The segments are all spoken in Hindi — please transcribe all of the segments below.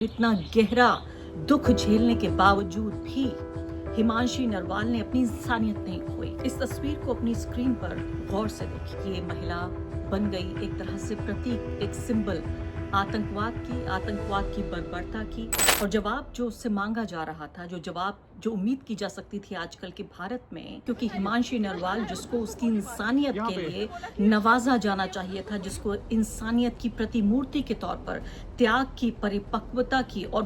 इतना गहरा दुख झेलने के बावजूद भी हिमांशी नरवाल ने अपनी इंसानियत नहीं खोई। इस तस्वीर को अपनी स्क्रीन पर गौर से देखिए। ये महिला बन गई एक तरह से प्रतीक, एक सिंबल आतंकवाद की बर्बरता की। और जवाब जो उससे मांगा जा रहा था, जो उम्मीद की जा सकती थी आजकल के भारत में, क्योंकि हिमांशी नरवाल जिसको उसकी इंसानियत के लिए नवाजा जाना चाहिए था, जिसको इंसानियत की प्रतिमूर्ति के तौर पर त्याग की, परिपक्वता की और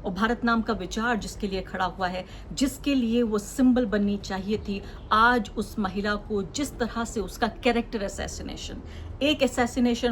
भारत नाम का विचार जिसके लिए खड़ा हुआ है, जिसके लिए वो सिंबल बननी चाहिए थी, आज उस महिला को जिस तरह से उसका कैरेक्टर असैसिनेशन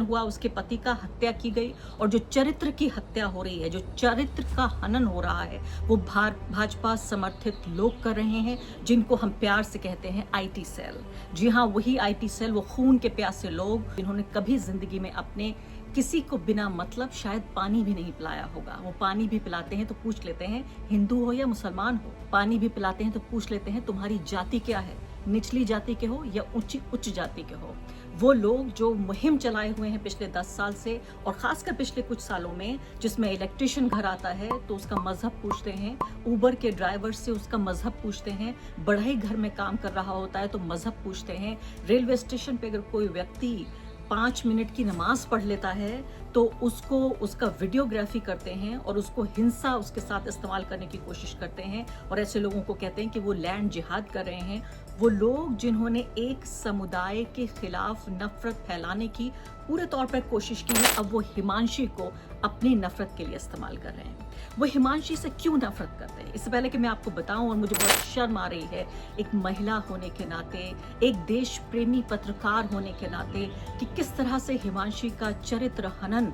हुआ, उसके पति का हत्या की गई और जो चरित्र की हत्या हो रही है, जो चरित्र का हनन हो रहा है, वो भाजपा समर्थित लोग कर रहे हैं, जिनको हम प्यार से कहते हैं आईटी सेल। जी हाँ, वही आईटी सेल, वो खून के प्यासे लोग जिन्होंने कभी जिंदगी में अपने किसी को बिना मतलब शायद पानी भी नहीं पिलाया होगा। वो पानी भी पिलाते हैं तो पूछ लेते हैं हिंदू हो या मुसलमान हो। पानी भी पिलाते हैं तो पूछ लेते हैं तुम्हारी जाति क्या है, निचली जाति के हो या उच्च जाति के हो। वो लोग जो मुहिम चलाए हुए हैं पिछले 10 साल से, और खासकर पिछले कुछ सालों में, जिसमें इलेक्ट्रिशियन घर आता है तो उसका मजहब पूछते हैं, उबर के ड्राइवर से उसका मजहब पूछते हैं, बढ़ई घर में काम कर रहा होता है तो मजहब पूछते हैं, रेलवे स्टेशन पे अगर कोई व्यक्ति 5 मिनट की नमाज पढ़ लेता है तो उसका वीडियोग्राफी करते हैं और उसको हिंसा उसके साथ इस्तेमाल करने की कोशिश करते हैं और ऐसे लोगों को कहते हैं कि वो लैंड जिहाद कर रहे हैं। वो लोग जिन्होंने एक समुदाय के खिलाफ नफरत फैलाने की पूरे तौर पर कोशिश की है, अब वो हिमांशी को अपनी नफरत के लिए इस्तेमाल कर रहे हैं। वो हिमांशी से क्यों नफरत करते हैं, इससे पहले कि मैं आपको बताऊं, और मुझे बहुत शर्म आ रही है एक महिला होने के नाते, एक देश प्रेमी पत्रकार होने के नाते, कि किस तरह से हिमांशी का चरित्र हनन,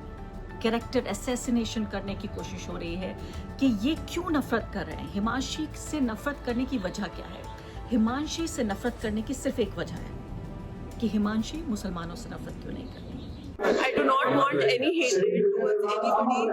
कैरेक्टर असैसिनेशन करने की कोशिश हो रही है, कि ये क्यों नफरत कर रहे हैं। हिमांशी से नफरत करने की वजह क्या है? हिमांशी से नफरत करने की सिर्फ एक वजह है कि हिमांशी मुसलमानों से नफरत क्यों नहीं करती। I do not want any hatred towards anybody.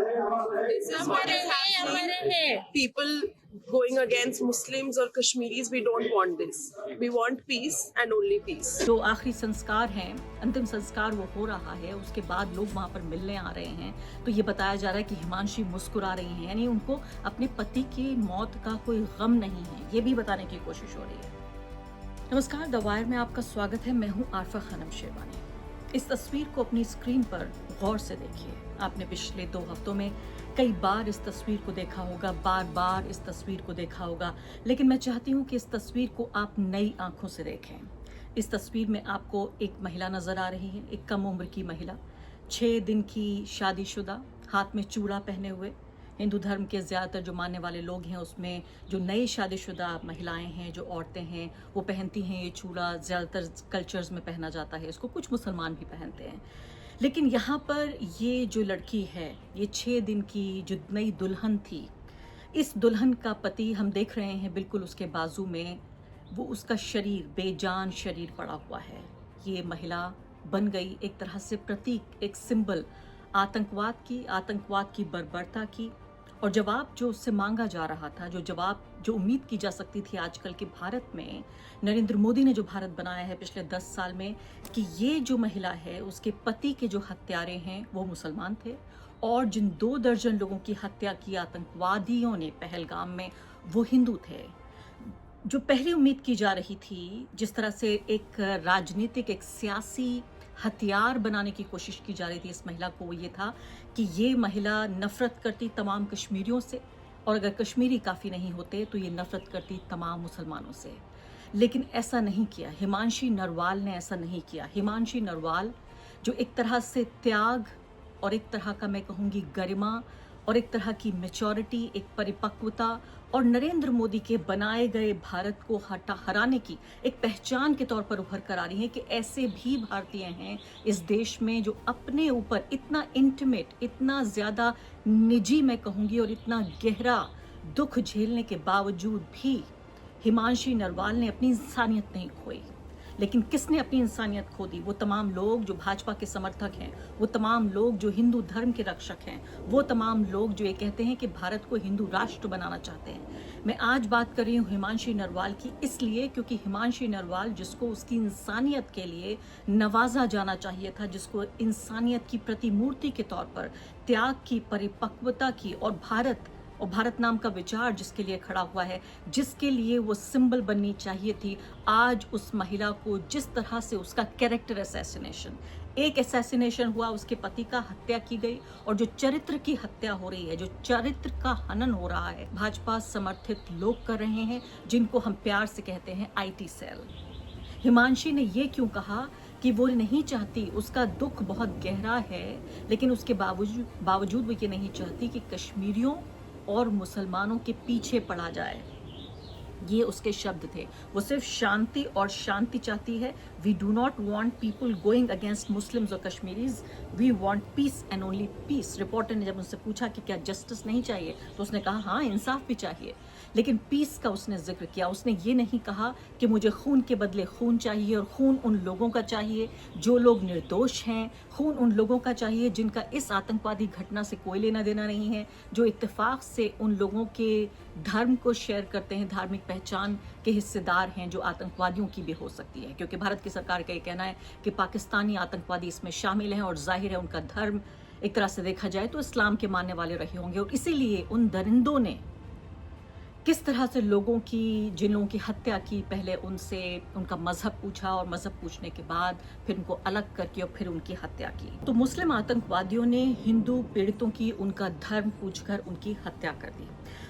This is what is happening. People going against Muslims or Kashmiris, we don't want this. We want peace and only peace. जो आखिरी संस्कार हैं, अंतिम संस्कार वो हो रहा है, उसके बाद लोग वहाँ पर मिलने आ रहे हैं, तो ये बताया जा रहा है कि हिमांशी मुस्कुरा रही हैं, यानी उनको अपने पति की मौत का कोई गम नहीं है, ये भी बताने की कोशिश हो रही है। नमस्कार, द वायर में आपका स्वागत है। मैं हूँ आरफा खानम शेरवानी। इस तस्वीर को अपनी स्क्रीन पर गौर से देखिए। आपने पिछले 2 हफ्तों में कई बार इस तस्वीर को देखा होगा, बार इस तस्वीर को देखा होगा, लेकिन मैं चाहती हूँ कि इस तस्वीर को आप नई आंखों से देखें। इस तस्वीर में आपको एक महिला नजर आ रही है, एक कम उम्र की महिला, 6 दिन की शादीशुदा, हाथ में चूड़ा पहने हुए। हिंदू धर्म के ज़्यादातर जो मानने वाले लोग हैं, उसमें जो नई शादीशुदा महिलाएं हैं, जो औरतें हैं, वो पहनती हैं ये चूड़ा। ज़्यादातर कल्चर्स में पहना जाता है इसको, कुछ मुसलमान भी पहनते हैं। लेकिन यहाँ पर ये जो लड़की है, ये 6 दिन की जो नई दुल्हन थी, इस दुल्हन का पति हम देख रहे हैं बिल्कुल उसके बाजू में, वो उसका शरीर, बेजान शरीर पड़ा हुआ है। ये महिला बन गई एक तरह से प्रतीक, एक सिंबल आतंकवाद की बर्बरता की। और जवाब जो उससे मांगा जा रहा था, जो उम्मीद की जा सकती थी आजकल के भारत में, नरेंद्र मोदी ने जो भारत बनाया है पिछले 10 साल में, कि ये जो महिला है, उसके पति के जो हत्यारे हैं वो मुसलमान थे, और जिन 2 दर्जन लोगों की हत्या की आतंकवादियों ने पहलगाम में, वो हिंदू थे। जो पहले उम्मीद की जा रही थी, जिस तरह से एक राजनीतिक, एक सियासी हथियार बनाने की कोशिश की जा रही थी इस महिला को, वो ये था कि ये महिला नफरत करती तमाम कश्मीरियों से, और अगर कश्मीरी काफ़ी नहीं होते तो ये नफरत करती तमाम मुसलमानों से। लेकिन ऐसा नहीं किया हिमांशी नरवाल ने, ऐसा नहीं किया। हिमांशी नरवाल जो एक तरह से त्याग और एक तरह का, मैं कहूँगी, गरिमा और एक तरह की मैच्योरिटी, एक परिपक्वता और नरेंद्र मोदी के बनाए गए भारत को हराने की एक पहचान के तौर पर उभर कर आ रही हैं, कि ऐसे भी भारतीय हैं इस देश में जो अपने ऊपर इतना इंटीमेट, इतना ज़्यादा निजी, मैं कहूँगी, और इतना गहरा दुख झेलने के बावजूद भी हिमांशी नरवाल ने अपनी इंसानियत नहीं खोई। लेकिन किसने अपनी इंसानियत खो दी? वो तमाम लोग जो भाजपा के समर्थक हैं, वो तमाम लोग जो हिंदू धर्म के रक्षक हैं, वो तमाम लोग जो ये कहते हैं कि भारत को हिंदू राष्ट्र बनाना चाहते हैं। मैं आज बात कर रही हूँ हिमांशी नरवाल की, इसलिए क्योंकि हिमांशी नरवाल, जिसको उसकी इंसानियत के लिए नवाजा जाना चाहिए था, जिसको इंसानियत की प्रतिमूर्ति के तौर पर त्याग की, परिपक्वता की और भारत नाम का विचार जिसके लिए खड़ा हुआ है, जिसके लिए वो सिंबल बननी चाहिए थी, आज उस महिला को जिस तरह से उसका कैरेक्टर असैसिनेशन हुआ, उसके पति का हत्या की गई और जो चरित्र की हत्या हो रही है, जो चरित्र का हनन हो रहा है, भाजपा समर्थित लोग कर रहे हैं, जिनको हम प्यार से कहते हैं आईटी सेल। हिमांशी ने ये क्यों कि वो नहीं चाहती, उसका दुख बहुत गहरा है, लेकिन उसके बावजूद वो ये नहीं चाहती कि कश्मीरियों और मुसलमानों के पीछे पड़ा जाए। ये उसके शब्द थे। वो सिर्फ शांति और शांति चाहती है। We do not want people going against Muslims और Kashmiris, we want peace and only peace. Reporter ने जब उनसे पूछा कि क्या जस्टिस नहीं चाहिए, तो उसने कहा हाँ, इंसाफ भी चाहिए, लेकिन पीस का उसने जिक्र किया। उसने ये नहीं कहा कि मुझे खून के बदले खून चाहिए और खून उन लोगों का चाहिए जो लोग निर्दोष हैं, खून उन लोगों का चाहिए जिनका इस आतंकवादी घटना से कोई लेना देना नहीं है, जो इत्तेफाक से उन लोगों के धर्म को शेयर करते हैं, धार्मिक पहचान के हिस्सेदार हैं, जो आतंकवादियों की भी हो सकती है। क्योंकि भारत की सरकार का ये कहना है कि पाकिस्तानी आतंकवादी इसमें शामिल हैं और जाहिर है उनका धर्म एक तरह से देखा जाए तो इस्लाम के मानने वाले रहे होंगे, और इसीलिए उन दरिंदों ने किस तरह से लोगों की, जिन लोगों की हत्या की, पहले उनसे उनका मजहब पूछा और मजहब पूछने के बाद फिर उनको अलग करके और फिर उनकी हत्या की। तो मुस्लिम आतंकवादियों ने हिंदू पीड़ितों की उनका धर्म पूछकर उनकी हत्या कर दी।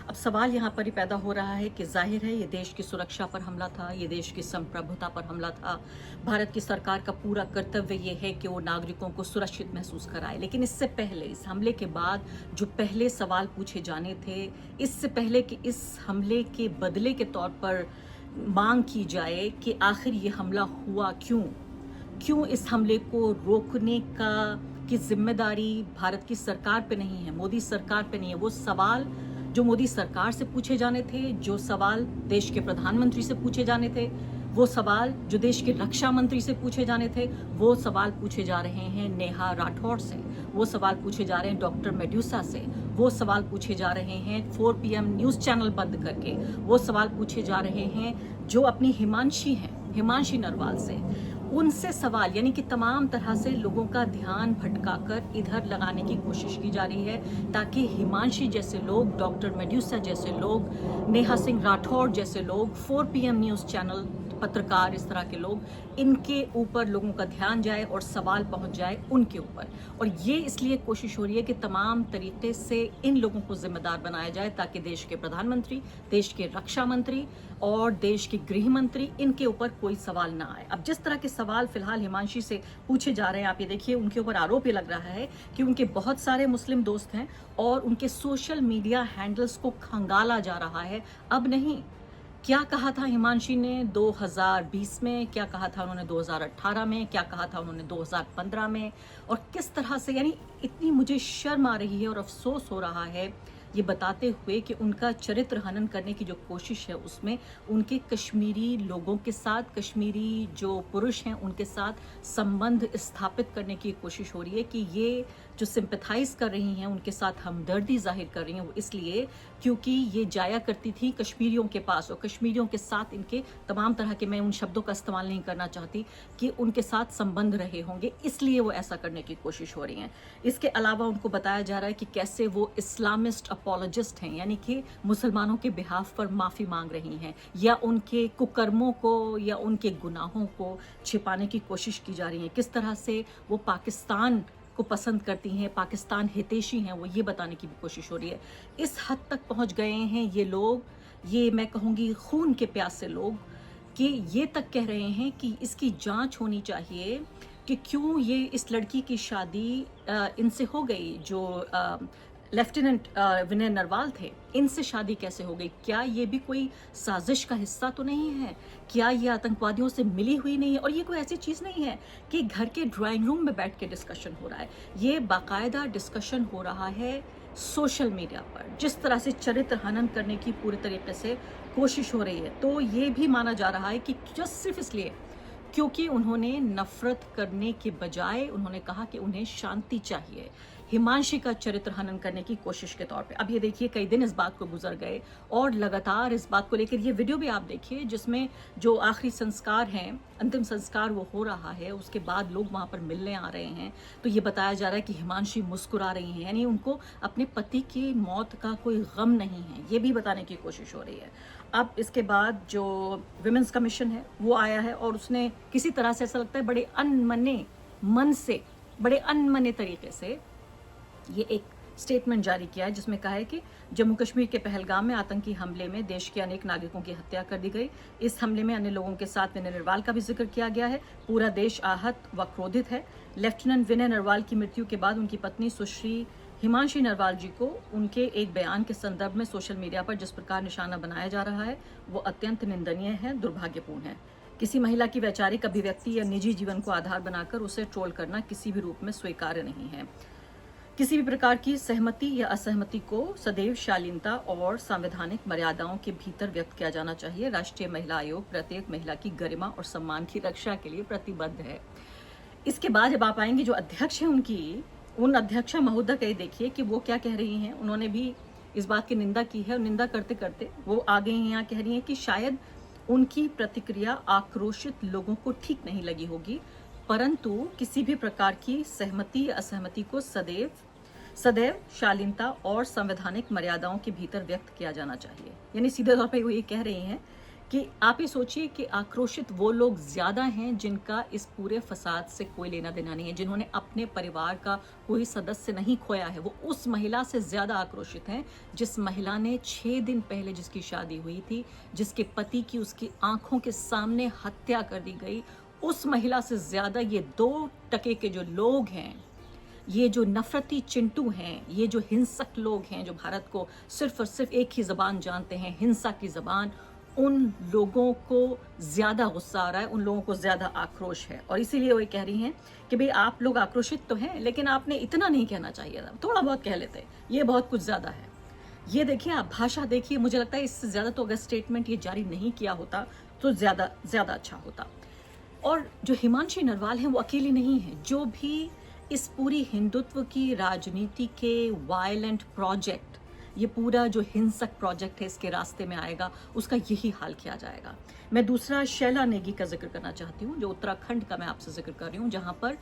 अब सवाल यहाँ पर ही पैदा हो रहा है कि जाहिर है ये देश की सुरक्षा पर हमला था, ये देश की संप्रभुता पर हमला था। भारत की सरकार का पूरा कर्तव्य ये है कि वो नागरिकों को सुरक्षित महसूस कराए, लेकिन इससे पहले, इस हमले के बाद जो पहले सवाल पूछे जाने थे, इससे पहले कि इस हमले के बदले के तौर पर मांग की जाए कि आखिर ये हमला हुआ क्यों इस हमले को रोकने की जिम्मेदारी भारत की सरकार पे नहीं है, मोदी सरकार पे नहीं है। वो सवाल जो मोदी सरकार से पूछे जाने थे, जो सवाल देश के प्रधानमंत्री से पूछे जाने थे, वो सवाल जो देश के रक्षा मंत्री से पूछे जाने थे, वो सवाल पूछे जा रहे हैं नेहा राठौड़ से, वो सवाल पूछे जा रहे हैं डॉक्टर मेड्यूसा से, वो सवाल पूछे जा रहे हैं 4 PM न्यूज़ चैनल बंद करके, वो सवाल पूछे जा रहे हैं जो अपनी हिमांशी नरवाल से, उनसे सवाल, यानी कि तमाम तरह से लोगों का ध्यान भटकाकर इधर लगाने की कोशिश की जा रही है, ताकि हिमांशी जैसे लोग, डॉक्टर मेड्यूसा जैसे लोग, नेहा सिंह राठौड़ जैसे लोग, 4 PM न्यूज़ चैनल पत्रकार, इस तरह के लोग, इनके ऊपर लोगों का ध्यान जाए और सवाल पहुंच जाए उनके ऊपर। और ये इसलिए कोशिश हो रही है कि तमाम तरीके से इन लोगों को जिम्मेदार बनाया जाए, ताकि देश के प्रधानमंत्री, देश के रक्षा मंत्री और देश के गृह मंत्री, इनके ऊपर कोई सवाल ना आए। अब जिस तरह के सवाल फिलहाल हिमांशी से पूछे जा रहे हैं, आप ये देखिए, उनके ऊपर आरोप ये लग रहा है कि उनके बहुत सारे मुस्लिम दोस्त हैं और उनके सोशल मीडिया हैंडल्स को खंगाला जा रहा है। अब नहीं, क्या कहा था हिमांशी ने 2020 में, क्या कहा था उन्होंने 2018 में, क्या कहा था उन्होंने 2015 में, और किस तरह से, यानी इतनी मुझे शर्म आ रही है और अफसोस हो रहा है ये बताते हुए कि उनका चरित्र हनन करने की जो कोशिश है उसमें उनके कश्मीरी लोगों के साथ, कश्मीरी जो पुरुष हैं उनके साथ संबंध स्थापित करने की कोशिश हो रही है कि ये जो सिंपैथाइज कर रही हैं, उनके साथ हमदर्दी जाहिर कर रही हैं, वो इसलिए क्योंकि ये जाया करती थी कश्मीरियों के पास और कश्मीरियों के साथ इनके तमाम तरह के, मैं उन शब्दों का इस्तेमाल नहीं करना चाहती, कि उनके साथ संबंध रहे होंगे, इसलिए वो ऐसा करने की कोशिश हो रही हैं। इसके अलावा उनको बताया जा रहा है कि कैसे वो इस्लामिस्ट अपॉलोजिस्ट हैं, यानी कि मुसलमानों के बिहाफ पर माफ़ी मांग रही हैं, या उनके कुकर्मों को या उनके गुनाहों को छिपाने की कोशिश की जा रही है। किस तरह से वो पाकिस्तान को पसंद करती हैं, पाकिस्तान हितैषी हैं, वो ये बताने की भी कोशिश हो रही है। इस हद तक पहुंच गए हैं ये लोग, ये मैं कहूँगी खून के प्यासे लोग, कि ये तक कह रहे हैं कि इसकी जांच होनी चाहिए कि क्यों ये इस लड़की की शादी इनसे हो गई, जो लेफ्टिनेंट विनय नरवाल थे, इनसे शादी कैसे हो गई? क्या ये भी कोई साजिश का हिस्सा तो नहीं है? क्या ये आतंकवादियों से मिली हुई नहीं है? और ये कोई ऐसी चीज़ नहीं है कि घर के ड्राइंग रूम में बैठ के डिस्कशन हो रहा है, ये बाकायदा डिस्कशन हो रहा है सोशल मीडिया पर, जिस तरह से चरित्र हनन करने की पूरी तरीके से कोशिश हो रही है। तो ये भी माना जा रहा है कि जस्ट सिर्फ इसलिए क्योंकि उन्होंने नफरत करने के बजाय उन्होंने कहा कि उन्हें शांति चाहिए, हिमांशी का चरित्र हनन करने की कोशिश के तौर पे। अब ये देखिए कई दिन इस बात को गुजर गए और लगातार इस बात को लेकर ये वीडियो भी आप देखिए जिसमें जो आखिरी संस्कार हैं, अंतिम संस्कार वो हो रहा है, उसके बाद लोग वहाँ पर मिलने आ रहे हैं, तो ये बताया जा रहा है कि हिमांशी मुस्कुरा रही हैं, यानी उनको अपने पति की मौत का कोई गम नहीं है, ये भी बताने की कोशिश हो रही है। अब इसके बाद जो विमेंस कमीशन है वो आया है और उसने किसी तरह से ऐसा लगता है बड़े अनमने मन से, बड़े अनमने तरीके से ये एक स्टेटमेंट जारी किया है जिसमें कहा है कि जम्मू कश्मीर के पहलगाम में आतंकी हमले में देश के अनेक नागरिकों की हत्या कर दी गई। इस हमले में अन्य लोगों के साथ विनय नरवाल का भी जिक्र किया गया है। पूरा देश आहत व क्रोधित है। लेफ्टिनेंट विनय नरवाल की मृत्यु के बाद उनकी पत्नी सुश्री हिमांशी नरवाल जी को उनके एक बयान के संदर्भ में सोशल मीडिया पर जिस प्रकार निशाना बनाया जा रहा है वो अत्यंत निंदनीय है, दुर्भाग्यपूर्ण है। किसी महिला की वैचारिक अभिव्यक्ति या निजी जीवन को आधार बनाकर उसे ट्रोल करना किसी भी रूप में स्वीकार्य नहीं है। किसी भी प्रकार की सहमति या असहमति को सदैव शालीनता और संवैधानिक मर्यादाओं के भीतर व्यक्त किया जाना चाहिए। राष्ट्रीय महिला आयोग प्रत्येक महिला की गरिमा और सम्मान की रक्षा के लिए प्रतिबद्ध है। इसके बाद जब आप आएंगे जो अध्यक्ष है उनकी, उन अध्यक्षा महोदय का देखिए कि वो क्या कह रही हैं। उन्होंने भी इस बात की निंदा की है और निंदा करते करते वो आगे यहाँ कह रही हैं कि शायद उनकी प्रतिक्रिया आक्रोशित लोगों को ठीक नहीं लगी होगी, परंतु किसी भी प्रकार की सहमति या असहमति को सदैव शालीनता और संवैधानिक मर्यादाओं के भीतर व्यक्त किया जाना चाहिए। यानी सीधे तौर पे वो ये कह रही हैं कि आप ये सोचिए कि आक्रोशित वो लोग ज्यादा हैं जिनका इस पूरे फसाद से कोई लेना देना नहीं है, जिन्होंने अपने परिवार का कोई सदस्य नहीं खोया है, वो उस महिला से ज्यादा आक्रोशित हैं जिस महिला ने 6 दिन पहले जिसकी शादी हुई थी, जिसके पति की उसकी आंखों के सामने हत्या कर दी गई, उस महिला से ज्यादा ये 2 टके के जो लोग हैं, ये जो नफरती चिंटू हैं, ये जो हिंसक लोग हैं जो भारत को सिर्फ और सिर्फ एक ही जबान जानते हैं, हिंसा की जबान, उन लोगों को ज्यादा गुस्सा आ रहा है, उन लोगों को ज्यादा आक्रोश है। और इसीलिए वो कह रही हैं कि भाई आप लोग आक्रोशित तो हैं लेकिन आपने इतना नहीं कहना चाहिए था, थोड़ा बहुत कह लेते, ये बहुत कुछ ज्यादा है। ये देखिए आप भाषा देखिए, मुझे लगता है इससे ज्यादा तो अगर स्टेटमेंट ये जारी नहीं किया होता तो ज्यादा अच्छा होता। और जो हिमांशी नरवाल हैं वो अकेली नहीं है, जो भी इस पूरी हिंदुत्व की राजनीति के वायलेंट प्रोजेक्ट, ये पूरा जो हिंसक प्रोजेक्ट है इसके रास्ते में आएगा, उसका यही हाल किया जाएगा। मैं दूसरा शैला नेगी का जिक्र करना चाहती हूँ, जो उत्तराखंड का मैं आपसे जिक्र कर रही हूँ, जहाँ पर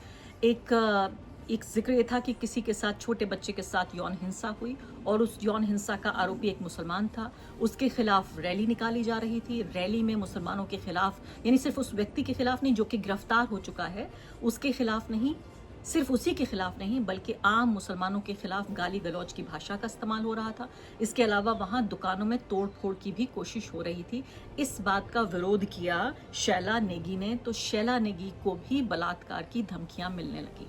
एक जिक्र ये था कि किसी के साथ, छोटे बच्चे के साथ यौन हिंसा हुई और उस यौन हिंसा का आरोपी एक मुसलमान था। उसके खिलाफ रैली निकाली जा रही थी। रैली में मुसलमानों के खिलाफ, यानी सिर्फ उस व्यक्ति के खिलाफ नहीं जो कि गिरफ्तार हो चुका है, उसके खिलाफ नहीं, सिर्फ उसी के खिलाफ नहीं बल्कि आम मुसलमानों के खिलाफ गाली गलौज की भाषा का इस्तेमाल हो रहा था। इसके अलावा वहां दुकानों में तोड़ फोड़ की भी कोशिश हो रही थी। इस बात का विरोध किया शैला नेगी ने, तो शैला नेगी को भी बलात्कार की धमकियां मिलने लगी।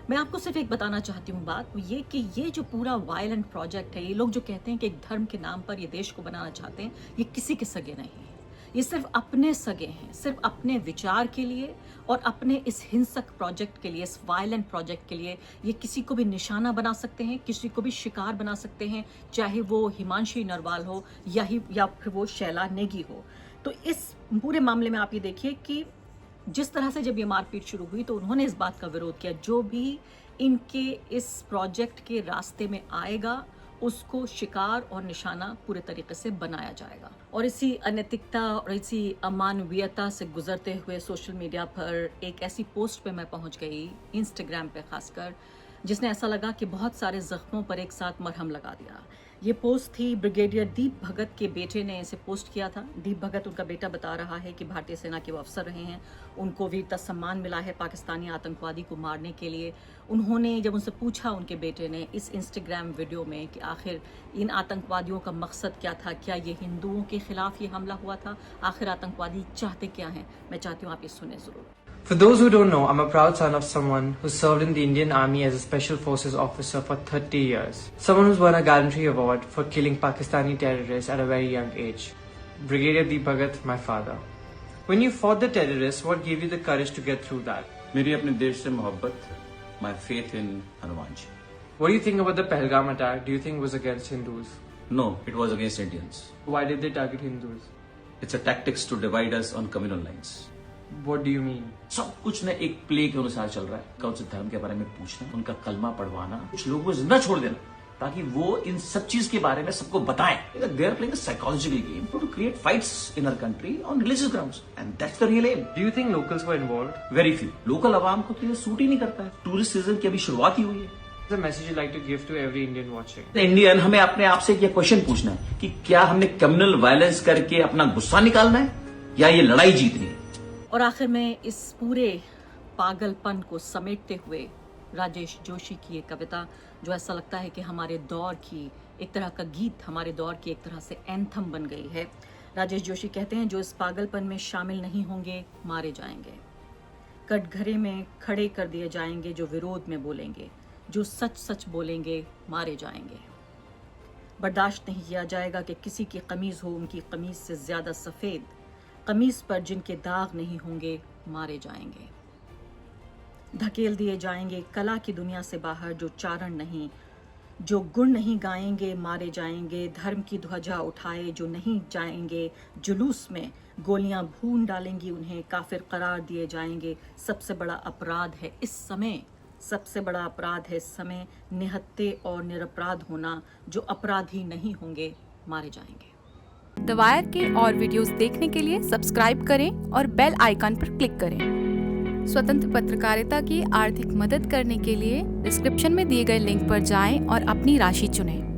मैं आपको सिर्फ एक बताना चाहती हूँ बात, ये कि ये जो पूरा वायलेंट प्रोजेक्ट है, ये लोग जो कहते हैं कि एक धर्म के नाम पर ये देश को बनाना चाहते हैं, ये किसी के सगे नहीं है। ये सिर्फ अपने सगे हैं, सिर्फ अपने विचार के लिए और अपने इस हिंसक प्रोजेक्ट के लिए, इस वायलेंट प्रोजेक्ट के लिए ये किसी को भी निशाना बना सकते हैं, किसी को भी शिकार बना सकते हैं, चाहे वो हिमांशी नरवाल हो या फिर वो शैला नेगी हो। तो इस पूरे मामले में आप ये देखिए कि जिस तरह से जब ये मारपीट शुरू हुई तो उन्होंने इस बात का विरोध किया, जो भी इनके इस प्रोजेक्ट के रास्ते में आएगा उसको शिकार और निशाना पूरे तरीके से बनाया जाएगा। और इसी अनैतिकता और इसी अमानवीयता से गुजरते हुए सोशल मीडिया पर एक ऐसी पोस्ट पे मैं पहुंच गई, इंस्टाग्राम पे खासकर, जिसने ऐसा लगा कि बहुत सारे जख्मों पर एक साथ मरहम लगा दिया। ये पोस्ट थी ब्रिगेडियर दीप भगत के बेटे ने इसे पोस्ट किया था। दीप भगत उनका बेटा बता रहा है कि भारतीय सेना के वो अफसर रहे हैं, उनको वीरता सम्मान मिला है पाकिस्तानी आतंकवादी को मारने के लिए। उन्होंने जब उनसे पूछा उनके बेटे ने इस इंस्टाग्राम वीडियो में कि आखिर इन आतंकवादियों का मकसद क्या था, क्या ये हिंदुओं के खिलाफ ये हमला हुआ था, आखिर आतंकवादी चाहते क्या हैं, मैं चाहती हूँ आप ये सुने जरूर। For those who don't know, I'm a proud son of someone who served in the Indian Army as a Special Forces officer for 30 years. Someone who's won a gallantry award for killing Pakistani terrorists at a very young age. Brigadier Deep Bhagat, my father. When you fought the terrorists, what gave you the courage to get through that? मेरी अपने देश से मोहब्बत, my faith in Hanuman ji. What do you think about the Pahalgam attack? Do you think it was against Hindus? No, it was against Indians. Why did they target Hindus? It's a tactics to divide us on communal lines. What do you mean? सब कुछ ना एक प्ले के अनुसार चल रहा है। कौन से धर्म के बारे में पूछना, उनका कलमा पढ़वाना, कुछ लोगों को जिंदा छोड़ देना ताकि वो इन सब चीज के बारे में सबको बताएं। They are playing a psychological game to create fights in our country on religious grounds, and that's the real aim. Do you think locals were involved? Very few. Local आवाम को तो ये सूट ही नहीं करता है। टूरिस्ट सीजन की अभी शुरुआत ही हुई है। What's the message you'd like to give to every Indian watching? Indian हमें अपने आप से ये क्वेश्चन पूछना है कि क्या हमने कम्युनल वायलेंस करके अपना गुस्सा निकालना है या ये लड़ाई जीतनी है। और आखिर में इस पूरे पागलपन को समेटते हुए राजेश जोशी की एक कविता जो ऐसा लगता है कि हमारे दौर की एक तरह का गीत, हमारे दौर की एक तरह से एंथम बन गई है। राजेश जोशी कहते हैं, जो इस पागलपन में शामिल नहीं होंगे मारे जाएंगे, कटघरे में खड़े कर दिए जाएंगे, जो विरोध में बोलेंगे, जो सच सच बोलेंगे मारे जाएंगे। बर्दाश्त नहीं किया जाएगा कि किसी की कमीज हो उनकी कमीज से ज्यादा सफेद, कमीज पर जिनके दाग नहीं होंगे मारे जाएंगे। धकेल दिए जाएंगे कला की दुनिया से बाहर, जो चारण नहीं, जो गुण नहीं गाएंगे मारे जाएंगे। धर्म की ध्वजा उठाए जो नहीं जाएंगे जुलूस में, गोलियां भून डालेंगी उन्हें, काफिर करार दिए जाएंगे। सबसे बड़ा अपराध है इस समय, सबसे बड़ा अपराध है इस समय निहत्थे और निरपराध होना, जो अपराधी नहीं होंगे मारे जाएंगे। द वायर के और वीडियोस देखने के लिए सब्सक्राइब करें और बेल आइकन पर क्लिक करें। स्वतंत्र पत्रकारिता की आर्थिक मदद करने के लिए डिस्क्रिप्शन में दिए गए लिंक पर जाएं और अपनी राशि चुनें।